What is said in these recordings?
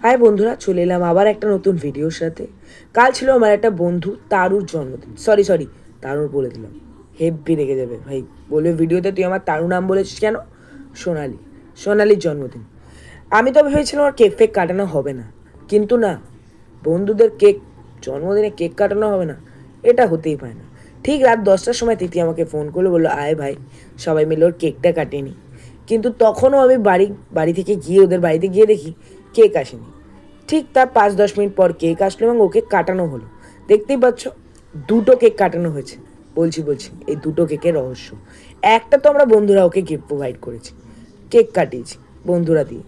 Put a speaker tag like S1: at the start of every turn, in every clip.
S1: High বন্ধুরা, চলে এলাম আবার একটা নতুন ভিডিওর সাথে। কাল ছিল আমার একটা বন্ধু তারুর জন্মদিন। সরি, তারুর বলে দিলাম, হেব্বি রেগে যাবে ভাই। বলবে ভিডিওতে তুই আমার তারু নাম বলেছিস কেন? সোনালির জন্মদিন। আমি তো ভেবেছিলাম আর কেক ফেক কাটানো হবে না, কিন্তু না, বন্ধুদের জন্মদিনে কেক কাটানো হবে না, এটা হতেই পারে না। ঠিক রাত 10টার সময় তিথি আমাকে ফোন করলো, বললো আয় ভাই সবাই মিলে ওর কেকটা কাটিয়ে নি। কিন্তু তখনও আমি বাড়ি থেকে গিয়ে ওদের বাড়িতে গিয়ে দেখি কেক আসেনি। ঠিক তার 5-10 মিনিট পর কেক আসলো এবং ওকে কাটানো হলো। দেখতেই পাচ্ছ, দুটো কেক কাটানো হয়েছে। বলছি এই দুটো কেকের রহস্য। একটা তো আমরা বন্ধুরা ওকে গিফট প্রোভাইড করেছি, কেক কাটিয়েছি বন্ধুরা দিয়ে।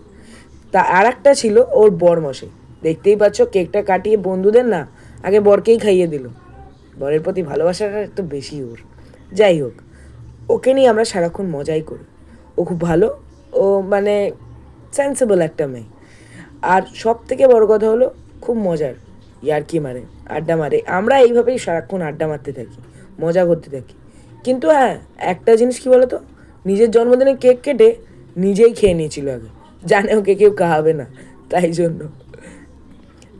S1: তা আর একটা ছিল ওর বরমশাই। দেখতেই পাচ্ছ কেকটা কাটিয়ে বন্ধুদের না, আগে বরকেই খাইয়ে দিল। বরের প্রতি ভালোবাসাটা একটু বেশি ওর। যাই হোক, ওকে নিয়ে আমরা সারাক্ষণ মজাই করি। ও খুব ভালো, ও মানে সেন্সেবল একটা মেয়ে। আর সব থেকে বড় কথা হলো খুব মজার, ইয়ার্কি মারে, আড্ডা মারে। আমরা এইভাবেই সারাক্ষণ আড্ডা মারতে থাকি, মজা করতে থাকি। কিন্তু হ্যাঁ, একটা জিনিস কি বলতো, নিজের জন্মদিনে কেক কেটে নিজেই খেয়ে নিয়েছিল আগে, জানে ওকে কেউ খাওয়াবে না, তাই জন্য।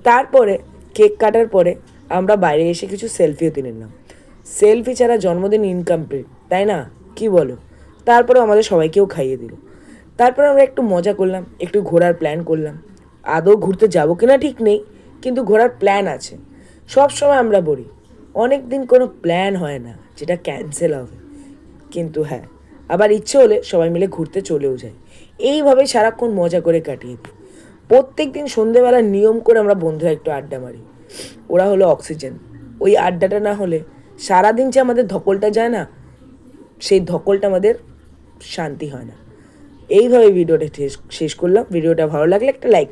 S1: তারপরে কেক কাটার পরে আমরা বাইরে এসে কিছু সেলফিও তুলে নিলাম। সেলফি ছাড়া জন্মদিন ইনকমপ্লিট, তাই না? কি বলো? তারপরে আমাদের সবাইকেও খাইয়ে দিল। তারপরে আমরা একটু মজা করলাম, একটু ঘোরার প্ল্যান করলাম। আদৌ ঘুরতে যাবো কিনা ঠিক নেই, কিন্তু ঘোরার প্ল্যান আছে। সব সময় আমরা বলি অনেক দিন কোনো প্ল্যান হয় না যেটা ক্যান্সেল হবে, কিন্তু হ্যাঁ, আবার ইচ্ছে হলে সবাই মিলে ঘুরতে চলেও যায়। এইভাবেই সারাক্ষণ মজা করে কাটিয়ে দিই। প্রত্যেক দিন সন্ধেবেলা নিয়ম করে আমরা বন্ধুরা একটু আড্ডা মারি। ওরা হলো অক্সিজেন। ওই আড্ডাটা না হলে সারাদিন যে আমাদের ধকলটা যায় না, সেই ধকলটা আমাদের শান্তি হয় না। এইভাবে ভিডিওটা শেষ করলাম। ভিডিওটা ভালো লাগলে একটা লাইক